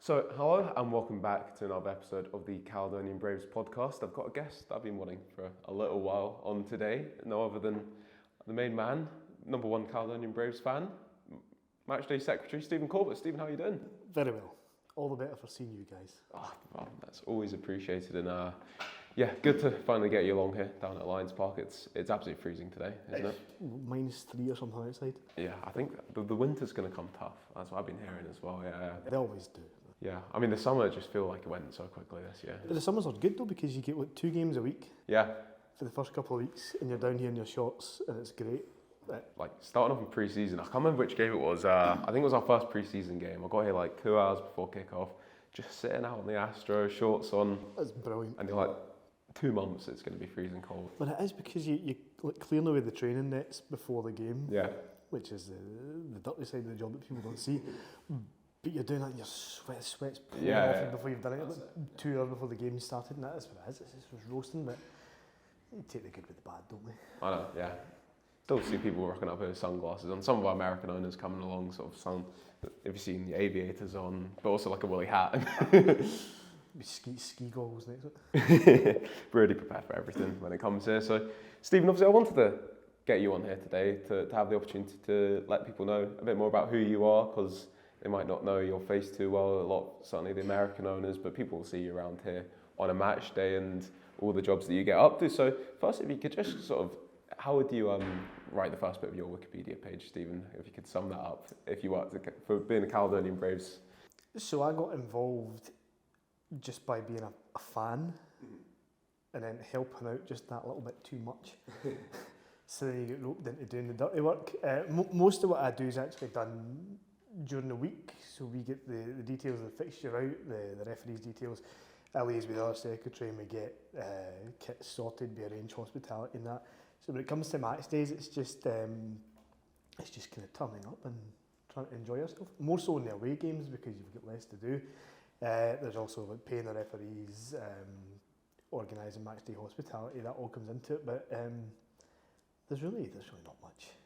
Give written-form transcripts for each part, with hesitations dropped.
So, hello and welcome back to another episode of the Caledonian Braves podcast. I've got a guest that I've been wanting for a little while on today, no other than the main man, number one Caledonian Braves fan, Matchday Secretary Stephen Corbet. Stephen, how are you doing? Very well. All the better for seeing you guys. Oh, well, that's always appreciated, and good to finally get you along here down at Lions Park. It's absolutely freezing today, isn't it? -3 or something outside. Yeah, I think the winter's going to come tough. That's what I've been hearing as well. Yeah. They always do. Yeah, I mean the summer just feel like it went so quickly this year. But the summers are good though because you get 2 games a week Yeah. for the first couple of weeks, and you're down here in your shorts, and it's great. Like starting off in pre-season, I can't remember which game it was. I think it was our first pre-season game. I got here like 2 hours before kick-off, just sitting out on the Astro, shorts on. That's brilliant. And you're like, 2 months it's going to be freezing cold. But it is because you like clearing away the training nets before the game. Yeah. Which is the dirty side of the job that people don't see. But you're doing that and your sweat's pouring off you before you've done it. Like 2 hours before the game started, and that is what it is. It's just roasting, but you take the good with the bad, don't we? I know, yeah. Still see people rocking up with sunglasses on. Some of our American owners coming along, sort of some, if you've seen the aviators on, but also like a woolly hat. Ski goggles next to it. Really prepared for everything when it comes here. So, Stephen, obviously I wanted to get you on here today to have the opportunity to let people know a bit more about who you are, because they might not know your face too well, a lot, certainly the American owners, but people will see you around here on a match day and all the jobs that you get up to. So first, if you could just sort of, how would you write the first bit of your Wikipedia page, Stephen, if you could sum that up, if you worked for being a Caledonian Braves? So I got involved just by being a fan and then helping out just that little bit too much. So then you get roped into doing the dirty work. Most of what I do is actually done during the week, so we get the details of the fixture out, the referee's details. I liaise with our secretary and we get kits sorted, we arrange hospitality and that. So when it comes to match days, it's just kind of turning up and trying to enjoy yourself. More so in the away games because you've got less to do. There's also like paying the referees, organising match day hospitality, that all comes into it. But there's really not much.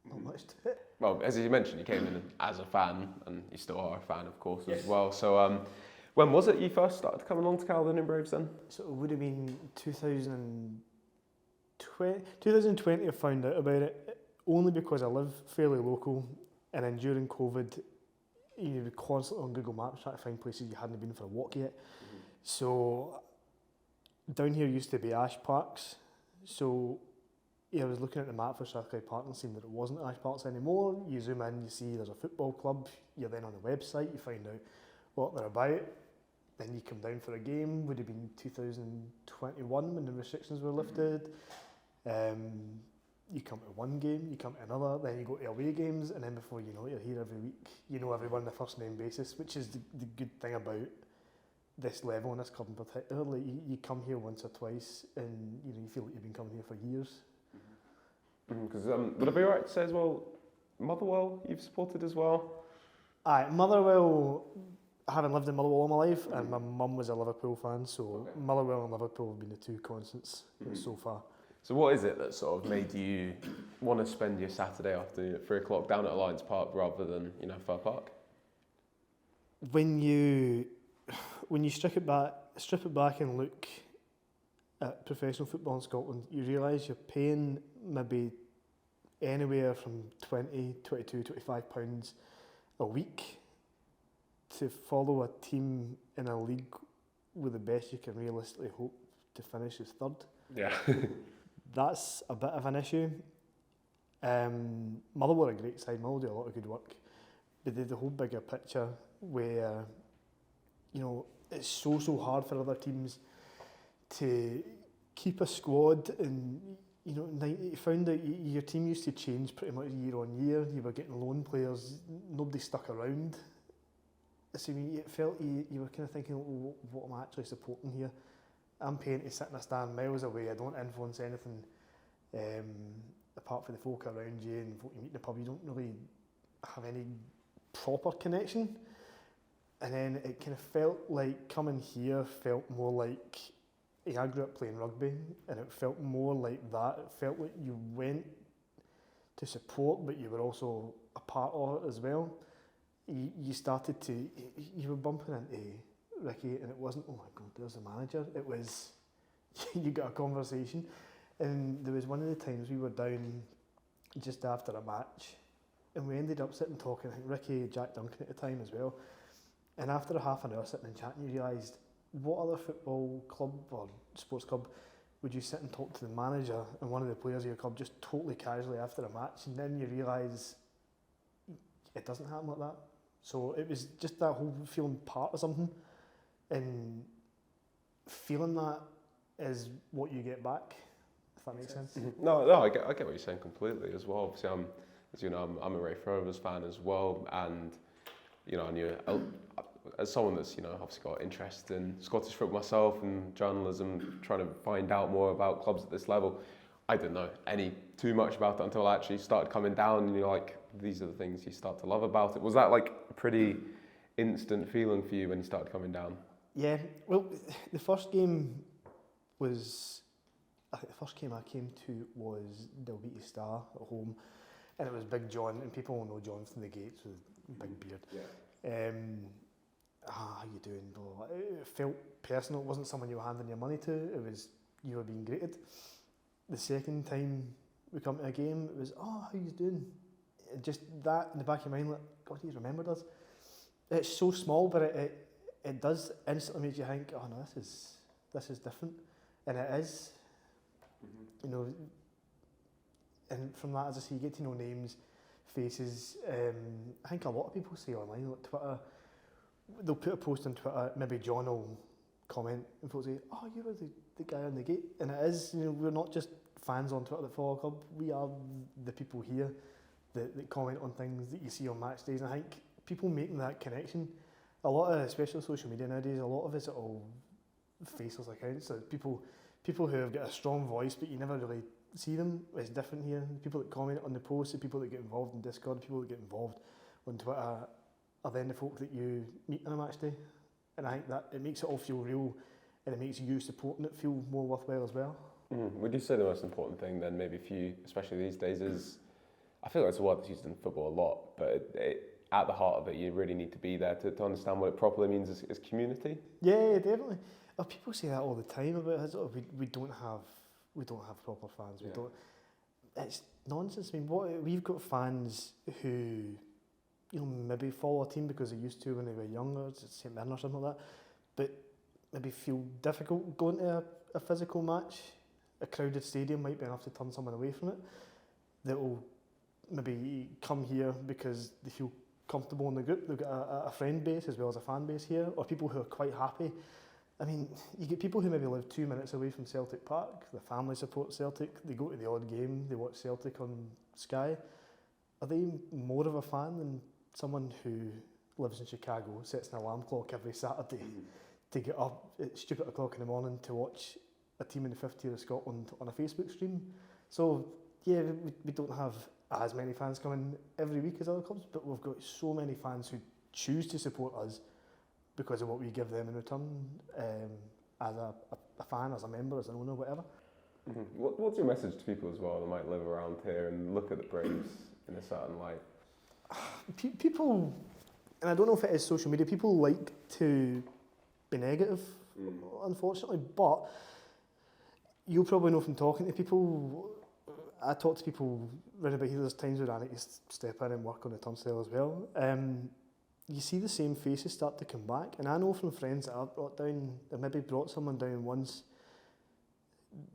Not much to it. Well, as you mentioned, you came in as a fan, and you still are a fan, of course, as well. So, when was it you first started coming along to Caledonian Braves then? So it would have been 2020 I found out about it, only because I live fairly local, and then during COVID, you were constantly on Google Maps trying to find places you hadn't been for a walk yet. So down here used to be Ash Parks, so I was looking at the map for Strathclyde Park and seeing that it wasn't Ash Parks anymore. You zoom in, you see there's a football club, you're then on the website, you find out what they're about, then you come down for a game. Would have been 2021 when the restrictions were lifted. You come to one game, you come to another, then you go to away games, and then before you know it, you're here every week. You know everyone on a first name basis, which is the good thing about this level and this club in particular. Like you come here once or twice and you feel like you've been coming here for years. Because would it be right to say as well, Motherwell you've supported as well? Aye, Motherwell, having lived in Motherwell all my life, and my mum was a Liverpool fan, so Motherwell and Liverpool have been the 2 constants so far. So what is it that sort of made you want to spend your Saturday afternoon at 3 o'clock down at Lions Park rather than, Fir Park? When you strip it back and look at professional football in Scotland, you realise you're paying maybe anywhere from 20, 22, 25 pounds a week to follow a team in a league with the best you can realistically hope to finish as third. Yeah. That's a bit of an issue. Motherwell are a great side, Motherwell do a lot of good work, but they the whole bigger picture where, it's so hard for other teams to keep a squad, and you found that your team used to change pretty much year on year. You were getting loan players, nobody stuck around. So it felt you were kind of thinking, what am I actually supporting here? I'm paying to sit in a stand miles away. I don't influence anything apart from the folk around you and folk you meet in the pub. You don't really have any proper connection. And then it kind of felt like coming here felt more like, I grew up playing rugby, and it felt more like that. It felt like you went to support, but you were also a part of it as well. you started to, you were bumping into Ricky, and it wasn't, oh my God, there's the manager. It was, you got a conversation. And there was one of the times we were down just after a match, and we ended up sitting talking, I think Ricky, Jack Duncan at the time as well. And after a half an hour sitting and chatting, you realised, what other football club or sports club would you sit and talk to the manager and one of the players of your club just totally casually after a match? And then you realise it doesn't happen like that. So it was just that whole feeling part of something, and feeling that is what you get back, if that makes sense. No, I get what you're saying completely as well. Obviously, as you know, I'm a Ray Rovers fan as well, and you know, I knew as someone that's, you know, obviously got interest in Scottish football myself and journalism, trying to find out more about clubs at this level, I didn't know too much about it until I actually started coming down, and you're like, these are the things you start to love about it. Was that like a pretty instant feeling for you when you started coming down? Yeah, well, the first game was, I think the first game I came to was Delbeaty Star at home, and it was Big John, and people will know John from the Gates with big beard. Yeah. How you doing, bro? It felt personal. It wasn't someone you were handing your money to. It was, you were being greeted. The second time we come to a game, it was, how you doing? Just that in the back of your mind, like, God, he's remembered us. It's so small, but it does instantly make you think, oh no, this is different, and it is. You know, and from that, as I say, you get to know names, faces. I think a lot of people say online, like Twitter, they'll put a post on Twitter, maybe John will comment, and folks say, oh, you were the guy on the gate. And it is, you know, we're not just fans on Twitter that follow a club, we are the people here that comment on things that you see on match days. And I think people making that connection, a lot of, especially social media nowadays, a lot of it's all faceless accounts. So people who have got a strong voice, but you never really see them. It's different here. The people that comment on the posts, the people that get involved in Discord, the people that get involved on Twitter, are then the folk that you meet on a match day. And I think that it makes it all feel real, and it makes you supporting it feel more worthwhile as well. Would you say the most important thing then, maybe for you, especially these days, is, I feel like it's a word that's used in football a lot, but at the heart of it, you really need to be there to understand what it properly means is community? Yeah, definitely. People say that all the time about us. Oh, we don't have proper fans. We don't. It's nonsense. I mean, we've got fans who, you know, maybe follow a team because they used to when they were younger, St Mirren or something like that, but maybe feel difficult going to a physical match. A crowded stadium might be enough to turn someone away from it. That will maybe come here because they feel comfortable in the group. They've got a friend base as well as a fan base here, or people who are quite happy. I mean, you get people who maybe live 2 minutes away from Celtic Park, the family support Celtic, they go to the odd game, they watch Celtic on Sky. Are they more of a fan than someone who lives in Chicago, sets an alarm clock every Saturday to get up at stupid o'clock in the morning to watch a team in the 5th tier of Scotland on a Facebook stream? So yeah, we don't have as many fans coming every week as other clubs, but we've got so many fans who choose to support us because of what we give them in return, as a fan, as a member, as an owner, whatever. What's your message to people as well that might live around here and look at the Braves in a certain light? People, and I don't know if it is social media, people like to be negative, unfortunately, but you'll probably know from talking to people, I talk to people round about here, there's times where I need to step in and work on the turnstile as well. You see the same faces start to come back, and I know from friends that I've brought down, or maybe brought someone down once,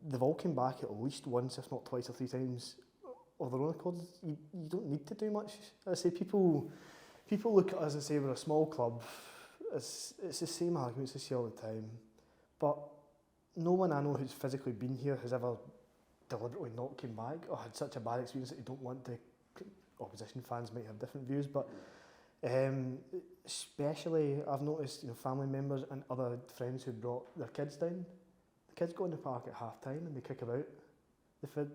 they've all come back at least once, if not twice or 3 times, of their own accord. You don't need to do much. I say people look at us and say we're a small club. It's the same arguments I see all the time, but no one I know who's physically been here has ever deliberately not came back or had such a bad experience that they don't want to. Opposition fans might have different views, but especially I've noticed, you know, family members and other friends who brought their kids down. The kids go in the park at half time and they kick about. They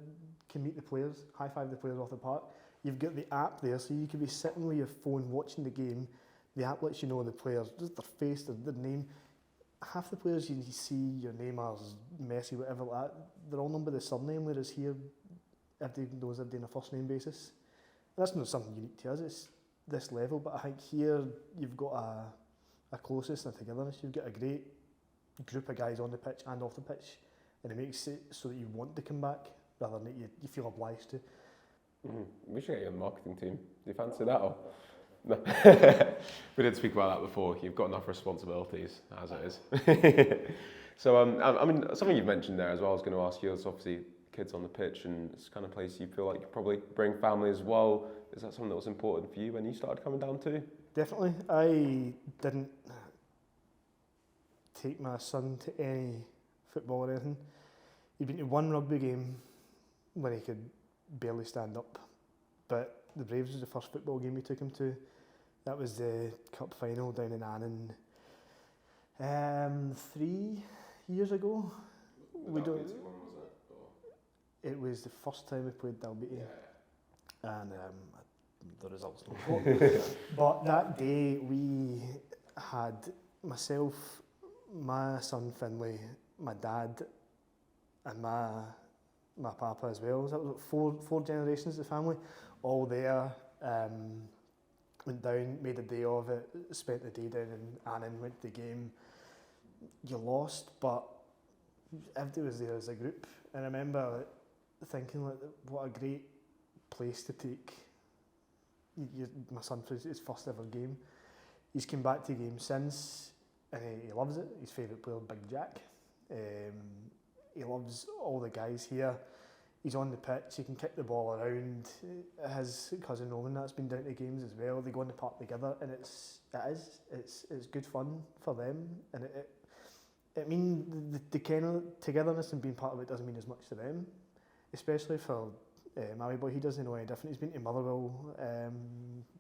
can meet the players, high five the players off the park. You've got the app there, so you could be sitting with your phone watching the game. The app lets you know the players, just their face, their name. Half the players you see, your Neymars, Messi, whatever like that, they're all known by the surname, whereas here everybody knows everybody on a first name basis. And that's not something unique to us. this level, but I think here you've got a closeness and a togetherness. You've got a great group of guys on the pitch and off the pitch, and it makes it so that you want to come back rather than that you feel obliged to. We should get you on the marketing team. Do you fancy that? Or? No. We did speak about that before. You've got enough responsibilities as it is. So, I mean, something you've mentioned there as well, I was going to ask you, is obviously kids on the pitch, and it's the kind of place you feel like you probably bring family as well. Is that something that was important for you when you started coming down to? Definitely. I didn't take my son to any football or anything. He'd been to one rugby game when he could barely stand up, but the Braves was the first football game we took him to. That was the cup final down in Annan 3 years ago. We don't. It was the first time we played Dalbeattie, and the results not But that day we had myself, my son Finlay, my dad, and my papa as well. So that was four generations of the family, all there. Went down, made a day of it, spent the day down in Annan, went to the game. You lost, but everybody was there as a group. And I remember thinking, like, what a great place to take my son for his first ever game. He's come back to the game since, and he loves it. His favourite player, Big Jack. He loves all the guys here. He's on the pitch, he can kick the ball around. His cousin Roman, that's been down to games as well. They go in the park together, and it's good fun for them. And it means the kind of togetherness and being part of it doesn't mean as much to them, especially for my wee boy. He doesn't know any different. He's been to Motherwell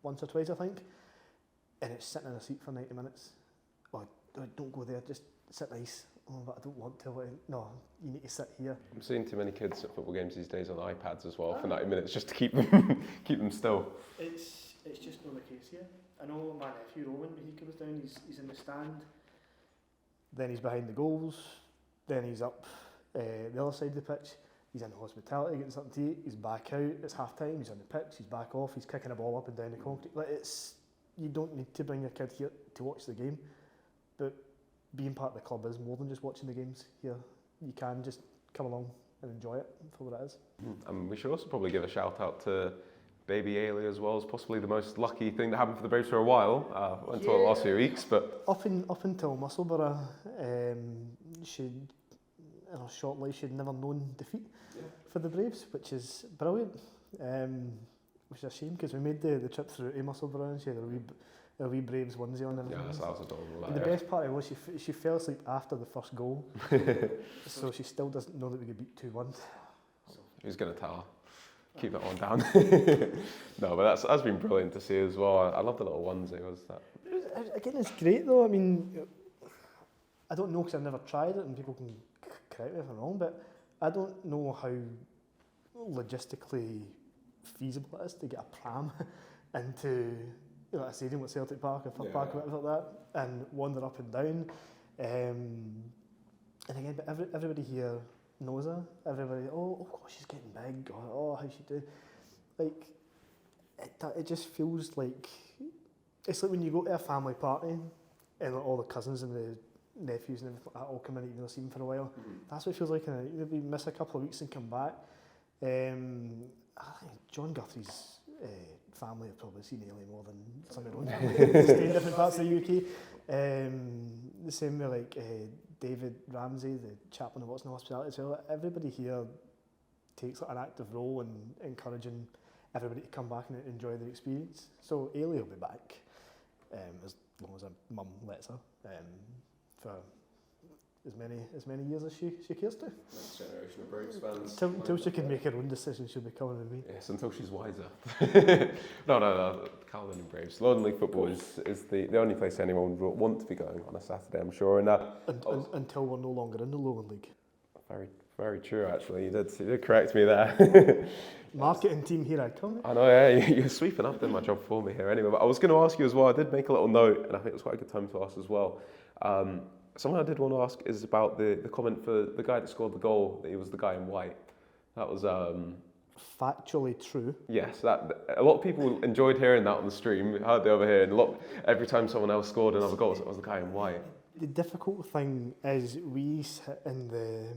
once or twice, I think, and it's sitting in a seat for 90 minutes. Oh, don't go there, just sit nice. Oh, but I don't want to. No, you need to sit here. I'm seeing too many kids at football games these days on iPads as well for 90 minutes just to keep them still. It's just not the case here. I know my nephew Rowan, when he comes down, he's in the stand, then he's behind the goals, then he's up the other side of the pitch, he's in hospitality getting something to eat, he's back out, it's half time, he's on the pitch, he's back off, he's kicking a ball up and down the concrete. Like, you don't need to bring your kid here to watch the game, but being part of the club is more than just watching the games here. You can just come along and enjoy it for what it is. And we should also probably give a shout out to baby Ailey as well, as possibly the most lucky thing that happened for the Braves for a while, until the last few weeks. But up until Musselburgh, in her short life she'd never known defeat for the Braves, which is brilliant. Which is a shame, because we made the trip through to Musselburgh and she had a wee Braves onesie on. Yeah, that was adorable. And the best part was she fell asleep after the first goal, so she still doesn't know that we could beat 2-1. Who's going to tell her? Keep that one down. No, but that's been brilliant to see as well. I love the little onesie. Was that? Again, it's great though. I mean, I don't know because I've never tried it, and people can correct me if I'm wrong, but I don't know how logistically feasible it is to get a pram into a stadium like Celtic Park or Fir Park or whatever like that, and wander up and down. And again, but everybody here knows her. Everybody, oh God, she's getting big. Or, oh, how's she doing? Like, it just feels like, it's like when you go to a family party and like, all the cousins and the nephews and everything like that all come in and you've not seen them for a while. That's what it feels like. Maybe miss a couple of weeks and come back. I think John Guthrie's family have probably seen Ailey more than some of their own family. Stay in different parts of the UK. The same with like David Ramsey, the chaplain of Watson Hospitality as well. Everybody here takes like, an active role in encouraging everybody to come back and enjoy the experience. So Ailey will be back as long as her mum lets her for as many years as she cares to. Next generation of Braves fans. Till she can make her own decision, she'll be coming with me. Yes, until she's wiser. No. Caledonian Braves. Lowland League football is the only place anyone would want to be going on a Saturday, I'm sure. And until we're no longer in the Lowland League. Very, very true, actually. You did correct me there. Marketing team, here I come. I know, yeah, you're sweeping up, doing my job for me here anyway. But I was going to ask you as well, I did make a little note, and I think it was quite a good time to ask as well. Something I did want to ask is about the comment for the guy that scored the goal, that he was the guy in white. That was factually true. Yes, that a lot of people enjoyed hearing that on the stream. We heard it over here, and every time someone else scored another goal, it was the guy in white. The difficult thing is we sit in the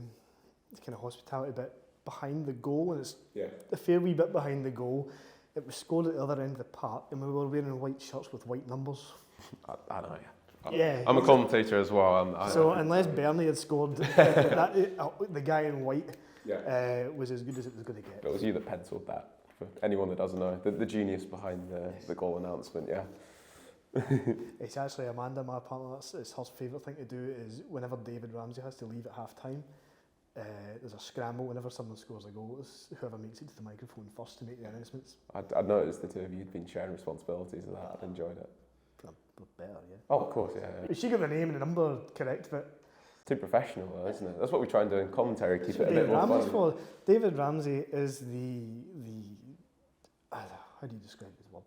kind of hospitality bit behind the goal, and it's a fair wee bit behind the goal. It was scored at the other end of the park, and we were wearing white shirts with white numbers. I know, yeah. I'm a commentator as well. So unless Bernie had scored, the guy in white was as good as it was going to get. It was you that penciled that, for anyone that doesn't know. The genius behind the goal announcement, yeah. It's actually Amanda, my partner, it's her favourite thing to do is whenever David Ramsey has to leave at half-time, there's a scramble. Whenever someone scores a goal, it's whoever makes it to the microphone first to make the announcements. I'd noticed the two of you had been sharing responsibilities of that. I'd enjoyed it. Better, yeah. Oh, of course, yeah. She got the name and the number correct, but too professional, though, isn't it? That's what we try and do in commentary, keep it a bit more fun. David Ramsey is the how do you describe his word?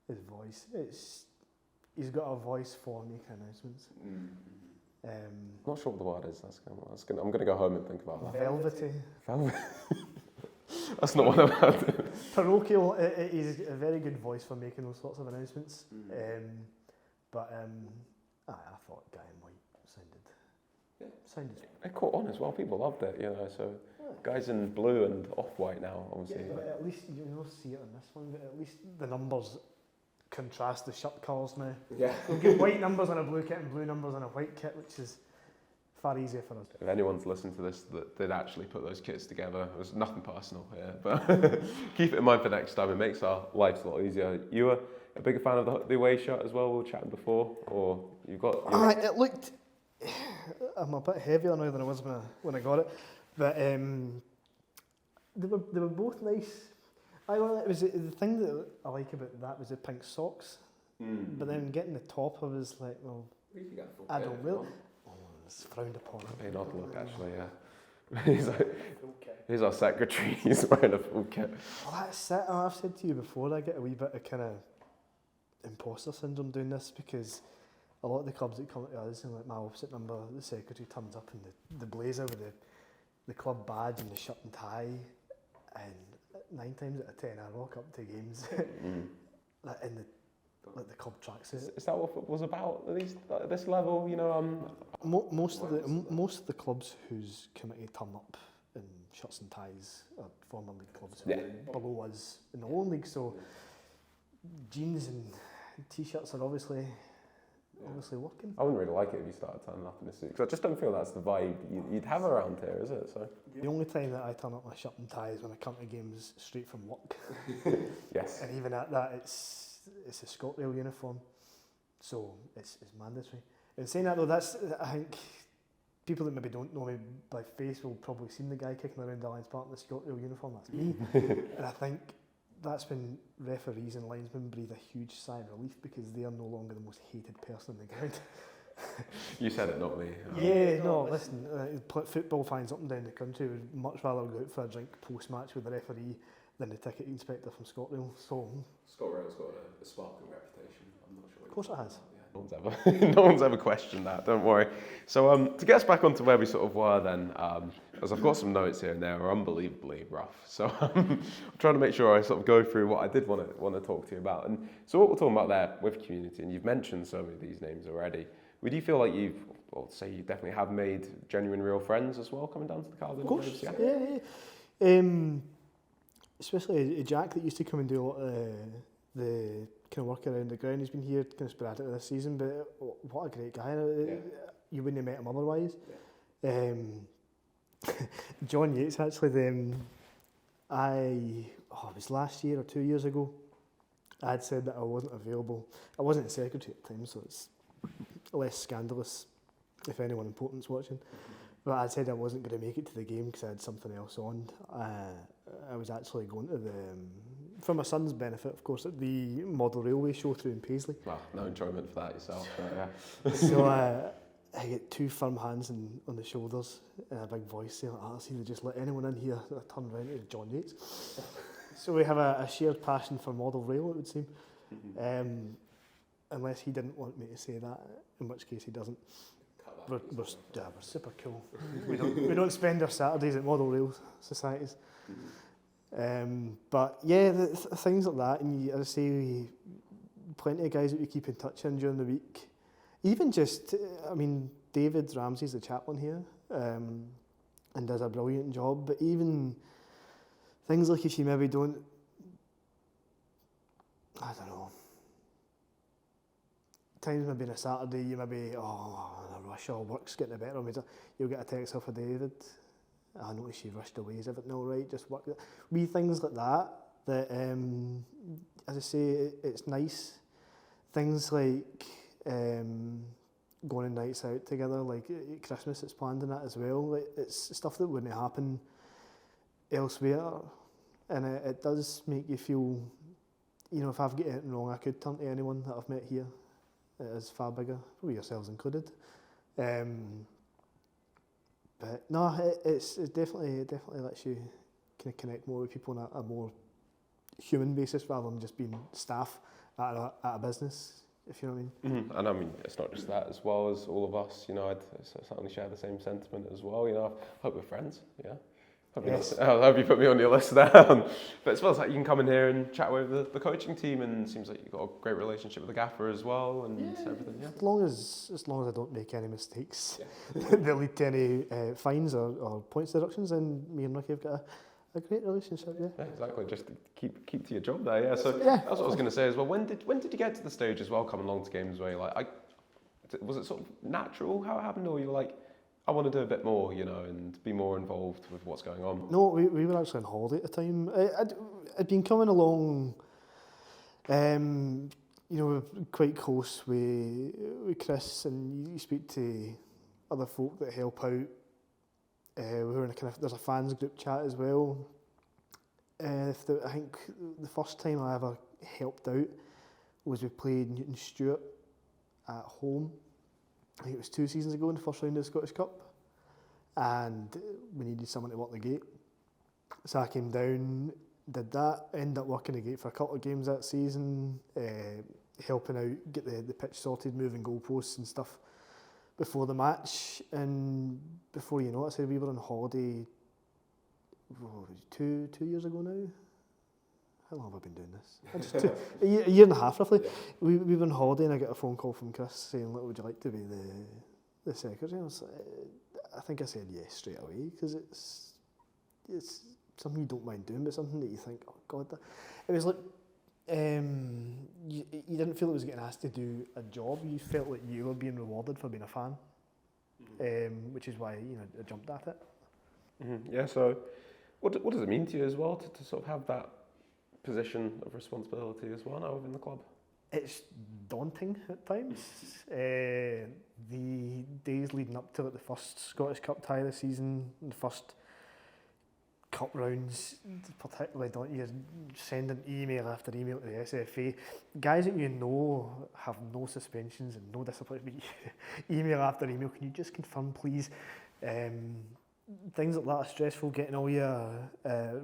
His voice. He's got a voice for making announcements. I'm not sure what the word is. I'm going to go home and think about that. Velvety. That's not what I've had. Parochial. He's a very good voice for making those sorts of announcements. I thought Guy in White sounded. It caught on as well. People loved it, So guys in blue and off-white now, obviously. Yeah, but at least you see it on this one. But at least the numbers contrast the shirt colours now. Yeah. We've got white numbers on a blue kit and blue numbers on a white kit, which is far easier for us. If anyone's listened to this that did actually put those kits together, there's nothing personal here, but keep it in mind for next time. It makes our lives a lot easier. You were a bigger fan of the away shirt as well, we were chatting before, or you've got... It looked... I'm a bit heavier now than I was when I got it, but they were both nice. It was the thing that I like about that was the pink socks, but then getting the top, I was like, well, I don't really. Oh, it's frowned upon. An odd look, actually, yeah. He's our secretary. He's wearing a full kit. Well, that's it. I've said to you before, I get a wee bit of kind of imposter syndrome doing this because a lot of the clubs that come to us, and like my opposite number, the secretary turns up in the blazer with the club badge and the shirt and tie, and 9 times out of 10 I rock up to games in the club tracksuit. Is that what it was about at this level? Most of the clubs whose committee turn up in shirts and ties are former league clubs who are below us in the Lowland League. So jeans and t-shirts are obviously working. I wouldn't really like it if you started turning up in a suit, because I just don't feel that's the vibe you'd have around here, is it? So the only time that I turn up my shirt and tie is when I come to games straight from work. Yes. And even at that, it's a ScotRail uniform, so it's mandatory. And saying that though, I think people that maybe don't know me by face will probably seen the guy kicking around Alliance Park in the ScotRail uniform. That's me. And I think that's when referees and linesmen breathe a huge sigh of relief because they are no longer the most hated person in the ground. You said it, not me. Yeah, no, listen, football fans up and down the country would much rather go out for a drink post-match with the referee than the ticket inspector from ScotRail. So ScotRail's got a sparkling reputation. I'm not sure. Of course it has. No one's ever questioned that, don't worry. So to get us back onto where we sort of were then, as I've got some notes here and there are unbelievably rough. So I'm trying to make sure I sort of go through what I did want to talk to you about. And so what we're talking about there with community, and you've mentioned so many of these names already, would you feel like you definitely have made genuine real friends as well coming down to the Caledonian Braves? Of course, yeah. Especially Jack that used to come and do a lot of the kind of work around the ground. He's been here kind of sporadically this season, but what a great guy. You wouldn't have met him otherwise. Yeah. John Yates, actually, it was last year or 2 years ago, I had said that I wasn't available. I wasn't the secretary at the time, so it's less scandalous if anyone important's watching. But I said I wasn't going to make it to the game because I had something else on. I was actually going to for my son's benefit, of course, at the model railway show through in Paisley. Well, no enjoyment for that yourself, but yeah. So I get 2 firm hands on the shoulders and a big voice saying, I see they just let anyone in here. I turned around to John Yates. So we have a shared passion for model rail, it would seem. Unless he didn't want me to say that, in which case he doesn't. We're super cool. We don't spend our Saturdays at model rail societies. But yeah, things like that, and as I say, plenty of guys that we keep in touch in during the week. Even just, I mean, David Ramsey's the chaplain here, and does a brilliant job. But even things like if you maybe don't, I don't know, times maybe on a Saturday you maybe, the rush or work's getting the better of me, you'll get a text off of David. I noticed you rushed away, is everything all right? Just work. Wee things like that, as I say, it's nice. Things like going on nights out together, like at Christmas it's planned and that as well. Like, it's stuff that wouldn't happen elsewhere, and it does make you feel, you know, if I've got anything wrong I could turn to anyone that I've met here. It is far bigger, probably yourselves included. But no, it definitely lets you kind of connect more with people on a more human basis rather than just being staff at a business, if you know what I mean. Mm-hmm. And I mean, it's not just that, as well as all of us, you know, I'd certainly share the same sentiment as well. You know, I hope we're friends, yeah. Yes. I hope you put me on your list there. But as well as that, you can come in here and chat with the coaching team, and it seems like you've got a great relationship with the gaffer as well, and everything. Yeah. As long as I don't make any mistakes that lead to any fines or points deductions, then me and Ricky have got a great relationship. Yeah, exactly. Just to keep to your job there. Yeah. So that's what I was going to say as well. When did you get to the stage as well, coming along to games where you're like, was it sort of natural how it happened, or you were like, I want to do a bit more, you know, and be more involved with what's going on? No, we were actually on holiday at the time. I'd been coming along, you know, quite close with Chris, and you speak to other folk that help out. We were in there's a fans group chat as well. I think the first time I ever helped out was we played Newton Stewart at home. I think it was 2 seasons ago in the first round of the Scottish Cup, and we needed someone to work the gate. So I came down, did that, ended up working the gate for a couple of games that season, helping out, get the pitch sorted, moving goalposts and stuff before the match. And before you know it, I said we were on holiday 2 years ago now. How long have I been doing this? A year and a half roughly. We were on holiday and I got a phone call from Chris saying, look, would you like to be the secretary? I think I said yes straight away, because it's something you don't mind doing, but something that you think, oh God, it was like, you didn't feel it was getting asked to do a job. You felt like you were being rewarded for being a fan, which is why, you know, I jumped at it. Mm-hmm. Yeah. So, what does it mean to you as well to sort of have that position of responsibility as well now within the club? It's daunting at times. The days leading up to the first Scottish Cup tie of the season, the first cup rounds, particularly daunting. You're sending email after email to the SFA. Guys that you know have no suspensions and no discipline, but email after email, can you just confirm please? Things like that are stressful, getting all your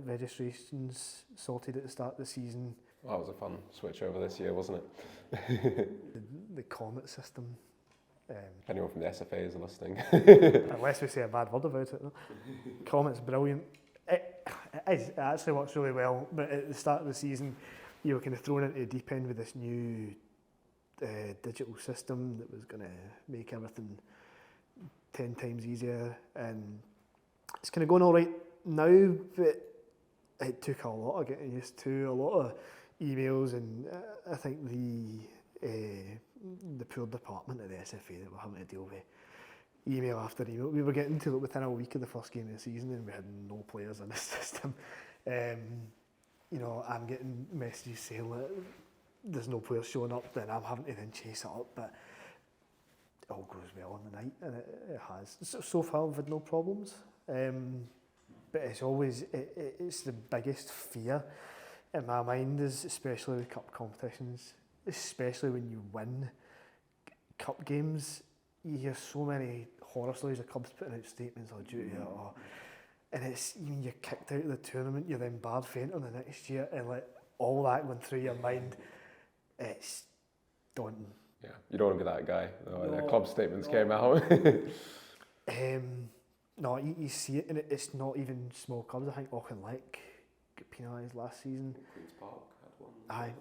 registrations sorted at the start of the season. Well, that was a fun switch over this year, wasn't it? the Comet system. If anyone from the SFA is listening. Unless we say a bad word about it. No? Comet's brilliant. It actually works really well, but at the start of the season, you were kind of thrown into the deep end with this new digital system that was going to make everything 10 times easier, and it's kind of going all right now, but it took a lot of getting used to, a lot of emails, and I think the poor department at the SFA that were having to deal with email after email. We were getting to it within a week of the first game of the season and we had no players in the system. You know, I'm getting messages saying that there's no players showing up, then I'm having to then chase it up, but it all goes well on the night, and it has. So far we've had no problems, but it's always, it's the biggest fear in my mind, is especially with cup competitions, especially when you win cup games. You hear so many horror stories of clubs putting out statements or duty, and it's, when you're kicked out of the tournament, you're then barred for entering the next year, and like all that going through your mind, it's daunting. Yeah, you don't want to be that guy. The club statements came out. No, you see it, and it's not even small clubs. I think Auchinleck got penalised last season. Queen's Park had one. Aye,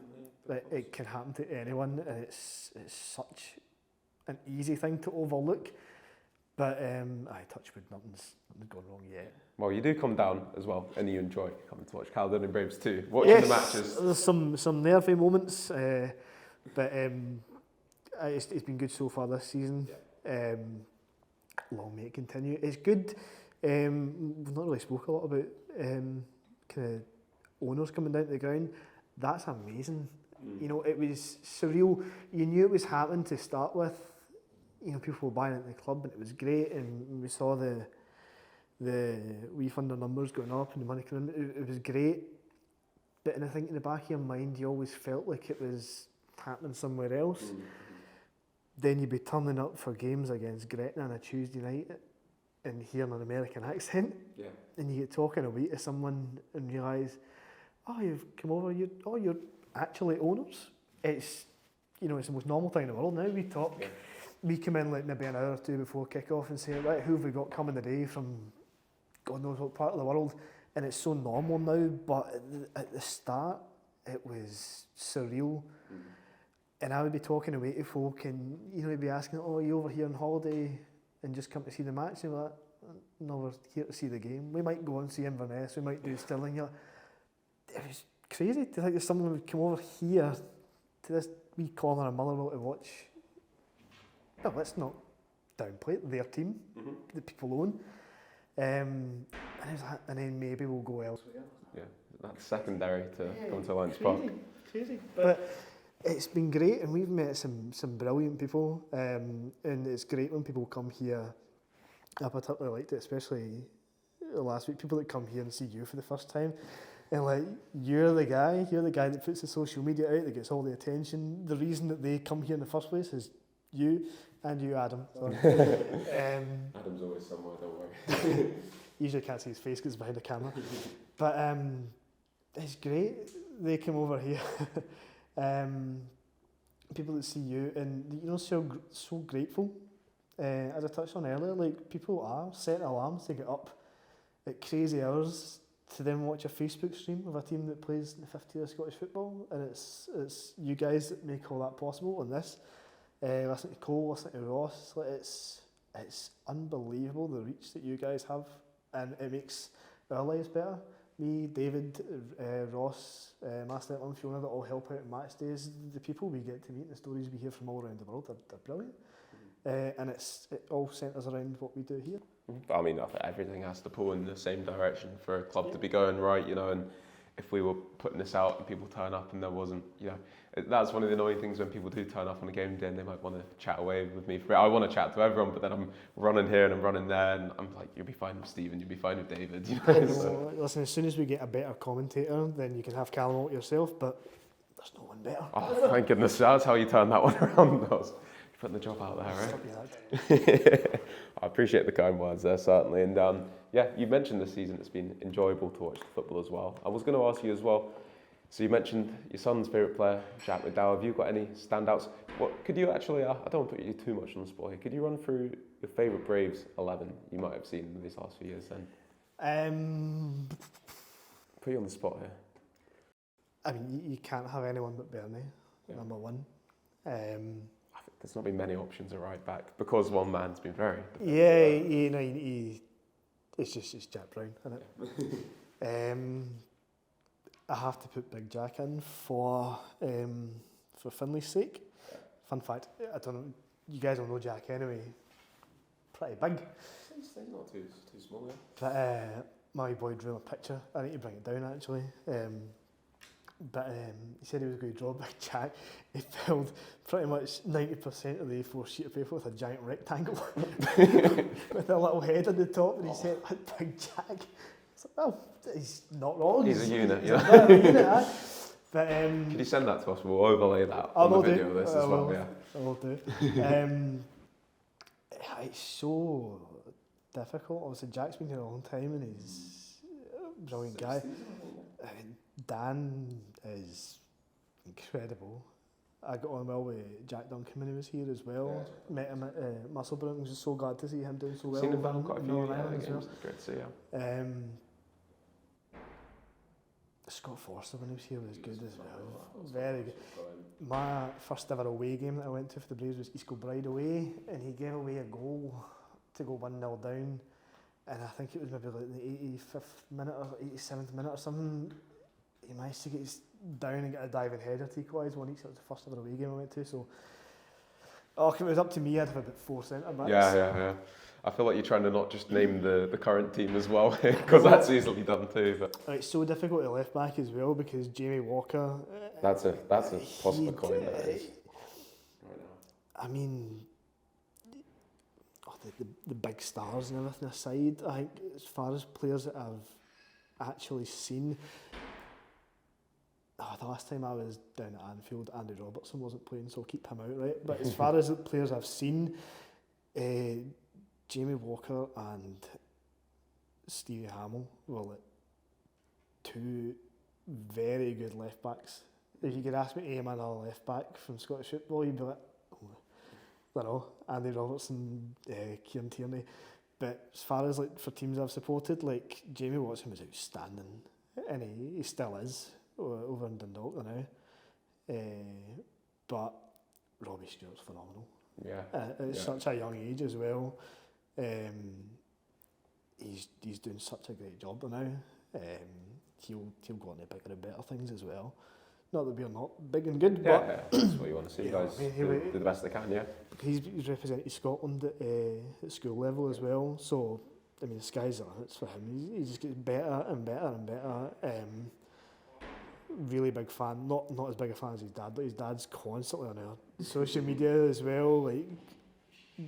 it can happen to anyone, and it's such an easy thing to overlook. But touch wood, nothing's gone wrong yet. Well, you do come down as well, and you enjoy coming to watch Caledonian Braves too. Watching the matches. There's some nervy moments, but it's been good so far this season. Yeah. Long may it continue. It's good. We've not really spoke a lot about kind of owners coming down to the ground. That's amazing. You know, it was surreal. You knew it was happening to start with. You know, people were buying into the club, and it was great. And we saw the wee funder numbers going up and the money coming in. It was great. But I think in the back of your mind, you always felt like it was happening somewhere else. Then you'd be turning up for games against Gretna on a Tuesday night and hearing an American accent. Yeah. And you get talking away to someone and realise, oh, you've come over, you're actually owners. It's, you know, it's the most normal thing in the world now. We talk, we come in like maybe an hour or two before kick-off and say, right, who have we got coming today from God knows what part of the world? And it's so normal now, but at the start, it was surreal. And I would be talking away to folk and, you know, they'd be asking, oh, are you over here on holiday and just come to see the match? And we're like, no, we're here to see the game. We might go and see Inverness, we might do Stirling. It was crazy to think that someone would come over here to this wee corner of Motherwell to watch. Well, let's not downplay it, their team, the people own. And then maybe we'll go elsewhere. Yeah, that's secondary to come to Alliance Park. Crazy. But it's been great, and we've met some brilliant people, and it's great when people come here. I particularly liked it, especially last week, people that come here and see you for the first time, and like, you're the guy that puts the social media out, that gets all the attention. The reason that they come here in the first place is you, and you, Adam. Adam's always somewhere, don't worry. Usually can't see his face because it's behind the camera. But it's great. They come over here. People that see you, and you know, so grateful. As I touched on earlier, like, people are setting alarms to get up at crazy hours to then watch a Facebook stream of a team that plays in the 5th tier of Scottish football, and it's you guys that make all that possible. And this, listen to Cole, listen to Ross, like, it's unbelievable the reach that you guys have, and it makes our lives better. Me, David, Ross, Master and Fiona that all help out at match days, the people we get to meet and the stories we hear from all around the world, they're brilliant. And it all centres around what we do here. I mean, I think everything has to pull in the same direction for a club to be going right, you know, and if we were putting this out and people turn up and there wasn't, you know, that's one of the annoying things when people do turn up on a game day and they might want to chat away with me. I want to chat to everyone, but then I'm running here and I'm running there, and I'm like, you'll be fine with Stephen, you'll be fine with David. You know? So, listen, as soon as we get a better commentator, then you can have Callum all yourself, but there's no one better. Oh, thank goodness, that's how you turn that one around. You're putting the job out there, right? I appreciate the kind words there, certainly. And yeah, you mentioned this season it's been enjoyable to watch the football as well. I was going to ask you as well, so you mentioned your son's favourite player, Jack McDowell. Have you got any standouts? What could you actually, I don't want to put you too much on the spot here, could you run through your favourite Braves 11 you might have seen in these last few years then? Put you on the spot here. I mean, you can't have anyone but Bernie, number one. There's not been many options at right back because one man's been very... Yeah, you know, it's Jack Brown, isn't it? I have to put Big Jack in for Finley's sake. Fun fact, I don't know, you guys will know Jack anyway. Pretty big. He's not too small, yeah. But my boy drew him a picture. I need to bring it down actually. But he said he was going to draw Big Jack. He filled pretty much 90% of the A4 sheet of paper with a giant rectangle with a little head on the top, and he said, Big Jack. It's like, well, he's not wrong. He's a unit, a unit, But, could you send that to us? We'll overlay that on the video of this as well. Yeah, I will do. It's so difficult. Obviously, Jack's been here a long time and he's a brilliant guy. Dan is incredible. I got on well with Jack Duncan when he was here as well. Yeah. Met him at Musselburgh. I was just so glad to see him doing so well. Seen him down quite a few games. Great to see, yeah. Scott Forster when he was here was good as well. Very good. My first ever away game that I went to for the Braves was East Kilbride away, and he gave away a goal to go 1-0 down, and I think it was maybe like the 85th minute or 87th minute or something. He managed to get his down and get a diving header to equalise one each. That was the first ever away game I went to. So, if it was up to me, I'd have about 4 centre backs. Yeah. I feel like you're trying to not just name the current team as well, because that's easily done too. But it's so difficult at left back as well because Jamie Walker. That's a possible coin. That is. Right now. I mean, the big stars and everything aside, I think as far as players that I've actually seen, the last time I was down at Anfield, Andy Robertson wasn't playing, so I'll keep him out, right? But as far as the players I've seen, Jamie Walker and Stevie Hamill were like 2 very good left backs. If you could ask me to name another left back from Scottish football, you'd be like, I don't know, Andy Robertson, Kieran Tierney. But as far as like for teams I've supported, like Jamie Watson was outstanding, and he still is over in Dundalk now. But Robbie Stewart's phenomenal. Yeah. At such a young age as well. He's doing such a great job now. He'll go on to bigger and better things as well. Not that we're not big and good, but that's what you want to see. Guys do the best they can. Yeah. He's represented Scotland at school level as well. So I mean, the sky's the limits for him. He just gets better and better and better. Really big fan. Not as big a fan as his dad, but his dad's constantly on our social media as well. Like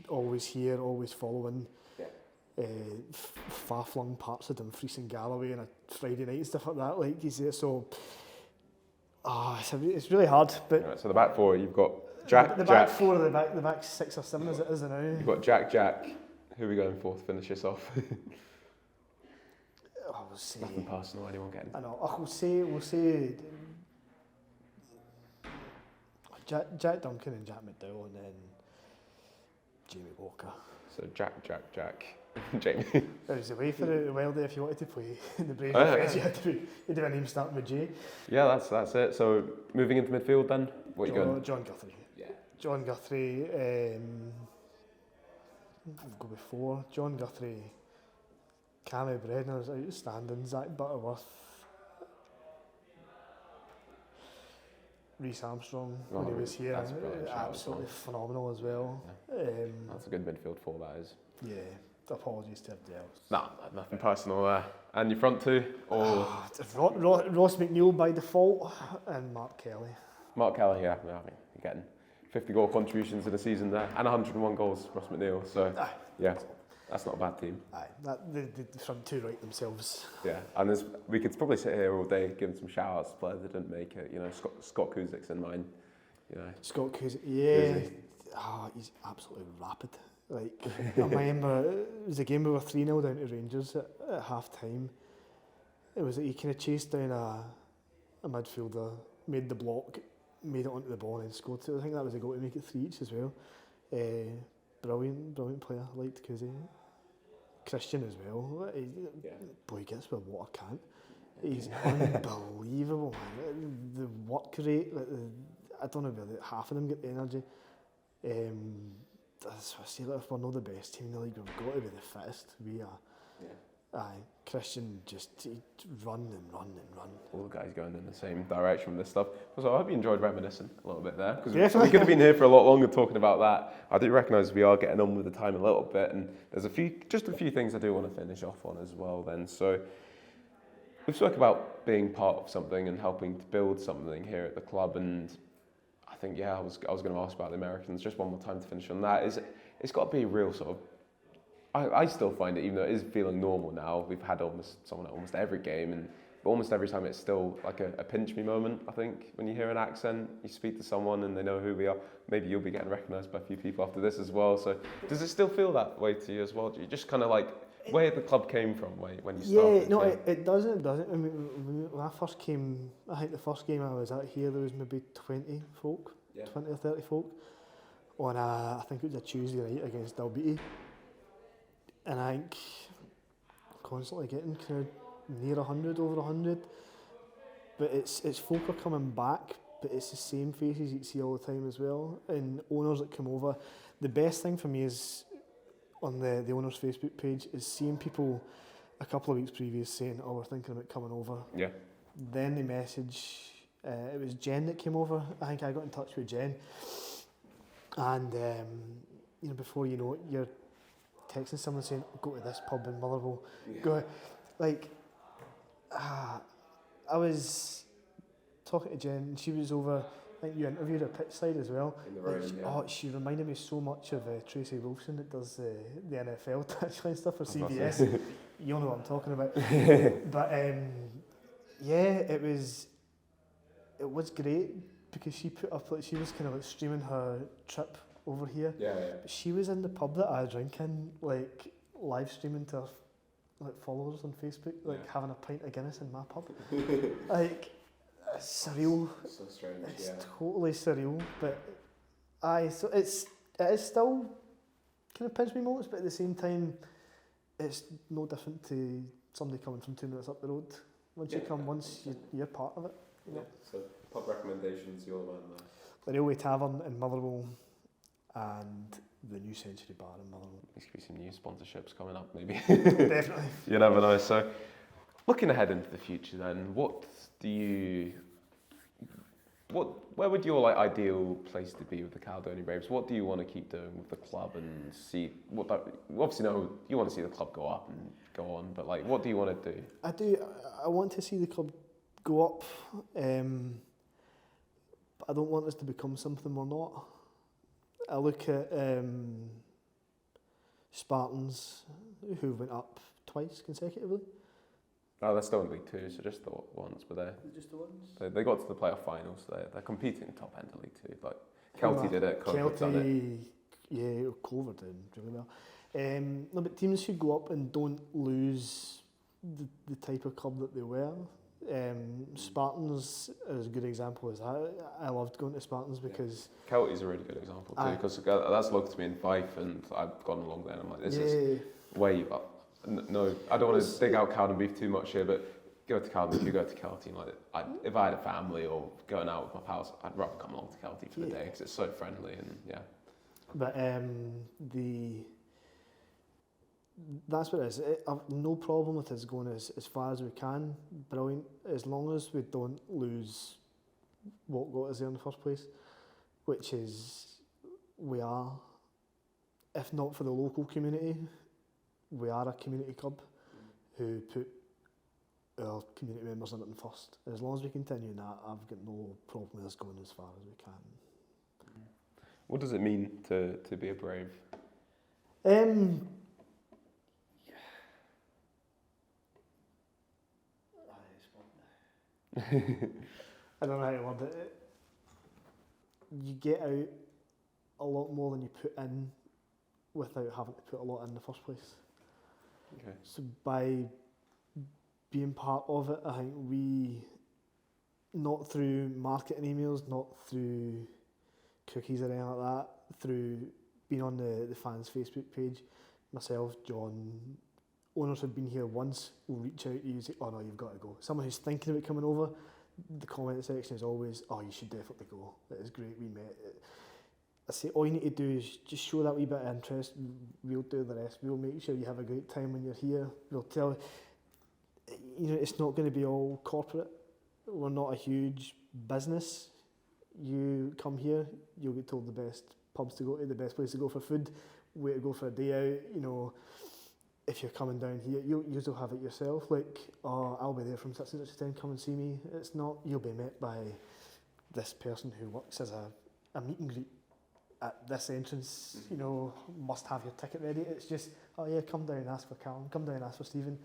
always here, always following. Far-flung parts of Dumfries and Galloway on a Friday night and stuff like that. Like he's there, so it's really hard. But right, so the back four, you've got Jack. The back four, or the back 6 or 7 as it is now. You've got Jack. Who are we going for to finish this off? We'll say nothing personal. Anyone getting? I know. We'll say Jack Duncan and Jack McDowell, and then Jamie Walker. So Jack. Jamie. There's a way for a while there if you wanted to play in the Braves defence. You had to have a name starting with J. Yeah, that's it. So moving into midfield then, what are you going? John Guthrie. Yeah. John Guthrie. We'll go before John Guthrie. Cammy Bredner's outstanding. Zach Butterworth. Reece Armstrong when he was here. Absolutely phenomenal as well. Yeah. That's a good midfield four, that is. Yeah. Apologies to everybody else. Nah, nothing personal there. And your front two? Or Ross McNeil by default and Mark Kelly. Mark Kelly, yeah. I mean, you're getting 50 goal contributions in the season there and 101 goals, Ross McNeil. So, yeah, that's not a bad team. The front two right themselves. Yeah, and we could probably sit here all day giving some shout-outs to players that didn't make it. You know, Scott Kuzik's in mine. You know, Scott Kuzik, yeah. He's absolutely rapid. Like, I remember it was a game we were 3-0 down to Rangers at half time. It was that he kind of chased down a midfielder, made the block, made it onto the ball and scored it. I think that was a goal to make it 3 each as well. Brilliant player. I liked Kuzi. Christian as well. Boy, he gets with what I can't. He's unbelievable, man. The work rate, I don't know whether half of them get the energy. That's what I say, if we're not the best team in the league, we've got to be the fittest. We are. Yeah. Christian just run and run and run. All the guys going in the same direction with this stuff. So I hope you enjoyed reminiscing a little bit there, because Definitely. we could have been here for a lot longer talking about that. I do recognise we are getting on with the time a little bit, and there's just a few things I do want to finish off on as well then. So we've spoken about being part of something and helping to build something here at the club, and I think, I was going to ask about the Americans just one more time to finish on that. It's got to be a real sort of, I still find it, even though it is feeling normal now, we've had someone at almost every game, but almost every time it's still like a pinch me moment, I think. When you hear an accent, you speak to someone and they know who we are. Maybe you'll be getting recognised by a few people after this as well. So does it still feel that way to you as well? Do you just kind of like, where the club came from when you started? Yeah, no, it doesn't. I mean, when I first came, I think the first game I was at here, there was maybe 20 folk, 20 or 30 folk, on I think it was a Tuesday night against Dalbeattie. And I think constantly getting kind of near 100, over 100. but it's folk are coming back, but it's the same faces you see all the time as well, and owners that come over. The best thing for me is on the owners' Facebook page is seeing people a couple of weeks previous saying, "Oh, we're thinking about coming over." Yeah. Then they message. It was Jen that came over. I think I got in touch with Jen, and before you know it, you're texting someone saying, "Go to this pub in Motherwell." Yeah. Go, like, I was talking to Jen, and she was over. I think you interviewed her pitch side as well. In the rain, Like, yeah. she reminded me so much of Tracy Wilson that does the NFL touchline stuff for CBS. You'll know what I'm talking about. But yeah, it was great because she put up, like, she was kind of like streaming her trip over here. Yeah. But she was in the pub that I drink in, like live streaming to her like followers on Facebook, like having a pint of Guinness in my pub. Like, it's surreal. So strange. It's totally surreal, but so it is still kind of pinch me moments, but at the same time, it's no different to somebody coming from 2 minutes up the road. Once you're part of it. You know? So pub recommendations, you're the man there. The Railway Tavern in Motherwell and the New Century Bar in Motherwell. There's going to be some new sponsorships coming up, maybe. Definitely. You never know. So, looking ahead into the future, then, where would your ideal place to be with the Caledonian Braves? What do you want to keep doing with the club and see? Obviously, no, you want to see the club go up and go on, but what do you want to do? I do. I want to see the club go up. But I don't want us to become something we're not. I look at Spartans, who went up twice consecutively. Oh, they're still in League Two, so just the ones, but Just the ones? they got to the playoff finals. They're competing top end of League Two. Kelty did it, Corbett done it. Yeah, Clover did really well. No, but teams who go up and don't lose the type of club that they were. Spartans is a good example. I loved going to Spartans because Kelty's a really good example too, because that's local to me in Fife, and I've gone along there and I'm like, this is way up. No, I don't want to dig out Cowden beef too much here, but go to Cowden if you go to Kelty. If I had a family or going out with my pals, I'd rather come along to Kelty for the day because it's so friendly and yeah. But that's what it is. I've no problem with us going as far as we can. Brilliant, as long as we don't lose what got us there in the first place, which is we are, if not for the local community, we are a community club who put our community members in it first. As long as we continue that, I've got no problem with us going as far as we can. What does it mean to be a Brave? I don't know how to word it. You get out a lot more than you put in without having to put a lot in the first place. Okay. So by being part of it, I think we, not through marketing emails, not through cookies or anything like that, through being on the fans' Facebook page, myself, John, owners who've been here once will reach out to you and say, "Oh no, you've got to go." Someone who's thinking about coming over, the comment section is always, "Oh, you should definitely go. It is great, we met." I say all you need to do is just show that wee bit of interest. We'll do the rest. We'll make sure you have a great time when you're here. We'll tell you, it's not going to be all corporate. We're not a huge business. You come here, you'll get told the best pubs to go to, the best place to go for food, where to go for a day out. If you're coming down here, you'll still have it yourself. I'll be there from such and such a time, come and see me. It's not, you'll be met by this person who works as a meet and greet at this entrance, must have your ticket ready. It's just, oh yeah, come down and ask for Callum, come down and ask for Stephen.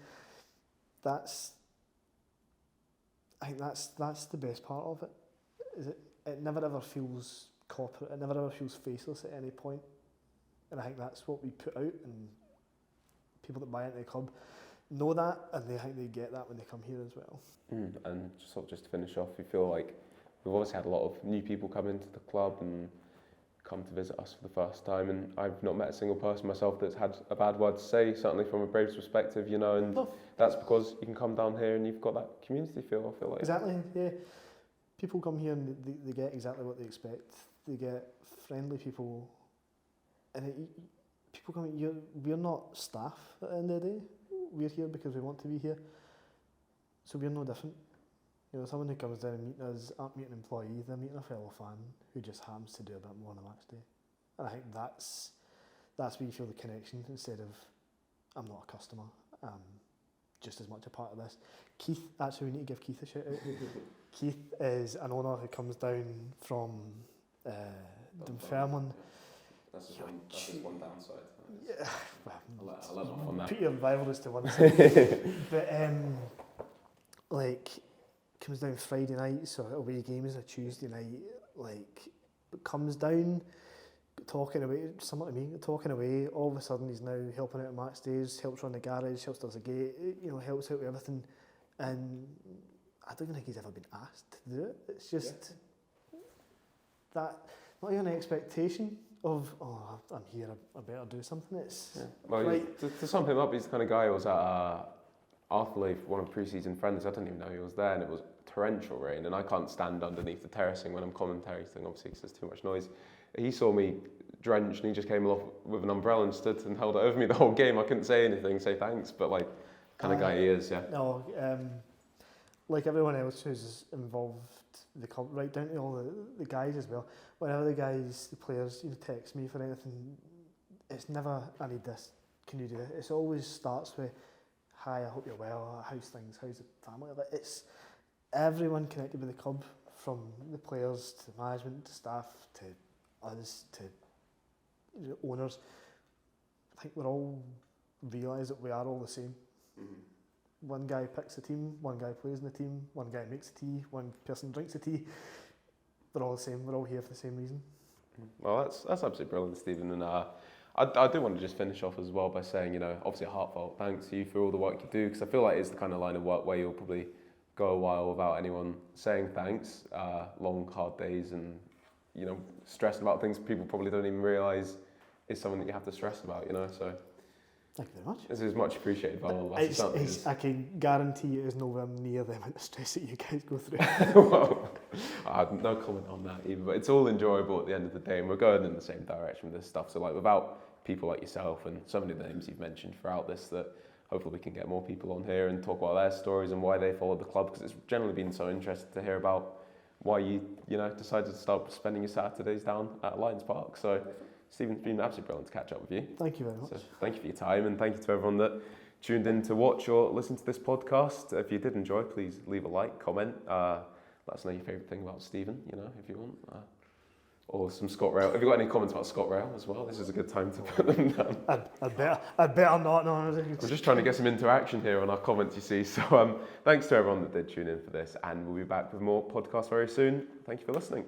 I think that's the best part of it. It never ever feels corporate, it never ever feels faceless at any point. And I think that's what we put out, and people that buy into the club know that, and they think they get that when they come here as well. And just to finish off, you feel like we've obviously had a lot of new people come into the club, and come to visit us for the first time, and I've not met a single person myself that's had a bad word to say, certainly from a Braves perspective, you know, and that's because you can come down here and you've got that community feel, I feel like. Exactly, yeah. People come here and they get exactly what they expect. They get friendly people, and people come here, we're not staff at the end of the day. We're here because we want to be here, so we're no different. You know, someone who comes down and meets us aren't meeting an employee, they're meeting a fellow fan who just happens to do a bit more on a match day. And I think that's where you feel the connection, instead of, I'm not a customer, I'm just as much a part of this. Keith, actually we need to give Keith a shout out. Keith is an owner who comes down from Dunfermline. That's his one downside. Yeah, well, I'll let off on that. Put your rivalries to one side. But like, comes down Friday night, so away game is a Tuesday night, like, comes down talking away, similar to me, talking away, all of a sudden he's now helping out at match days, helps run the garage, helps does the gate, you know, helps out with everything, and I don't think he's ever been asked to do it. It's just that, not even an expectation of, oh, I'm here, I better do something. It's well, right. To sum him up, he's the kind of guy who was at Arthurleigh for one of the pre-season friends. I didn't even know he was there, and it was torrential rain, and I can't stand underneath the terracing when I'm commentating, obviously because there's too much noise. He saw me drenched and he just came along with an umbrella and stood and held it over me the whole game. I couldn't say anything, say thanks, but like, kind of guy he is, yeah. No, like everyone else who's involved, the club, right down to all the guys as well. Whenever the players, you know, text me for anything, it's never, I need this, can you do it? It always starts with, hi, I hope you're well, how's things, how's the family? It's everyone connected with the club, from the players to the management to staff to us to owners. I think we're all realise that we are all the same. Mm-hmm. One guy picks the team, one guy plays in the team, one guy makes the tea, one person drinks the tea. We're all the same, we're all here for the same reason. Well, that's absolutely brilliant, Stephen, and I do want to just finish off as well by saying, you know, obviously a heartfelt thanks to you for all the work you do, because I feel like it's the kind of line of work where you'll probably go a while without anyone saying thanks, long, hard days, and, you know, stressing about things people probably don't even realise is something that you have to stress about, you know, so. Thank you very much. This is much appreciated by all of us. I can guarantee you it's nowhere near the amount of stress that you guys go through. Well, I have no comment on that either, but it's all enjoyable at the end of the day, and we're going in the same direction with this stuff. So like, without people like yourself and so many of the names you've mentioned throughout this, that hopefully we can get more people on here and talk about their stories and why they followed the club, because it's generally been so interesting to hear about why you decided to start spending your Saturdays down at Lions Park. So Stephen, it's been absolutely brilliant to catch up with you. Thank you very much. So thank you for your time, and thank you to everyone that tuned in to watch or listen to this podcast. If you did enjoy, please leave a like, comment, let us know your favourite thing about Stephen, you know, if you want. Or some ScotRail. Have you got any comments about ScotRail as well? This is a good time to put them down. I'd better not. No, I'm just trying to get some interaction here on our comments, you see. So thanks to everyone that did tune in for this, and we'll be back with more podcasts very soon. Thank you for listening.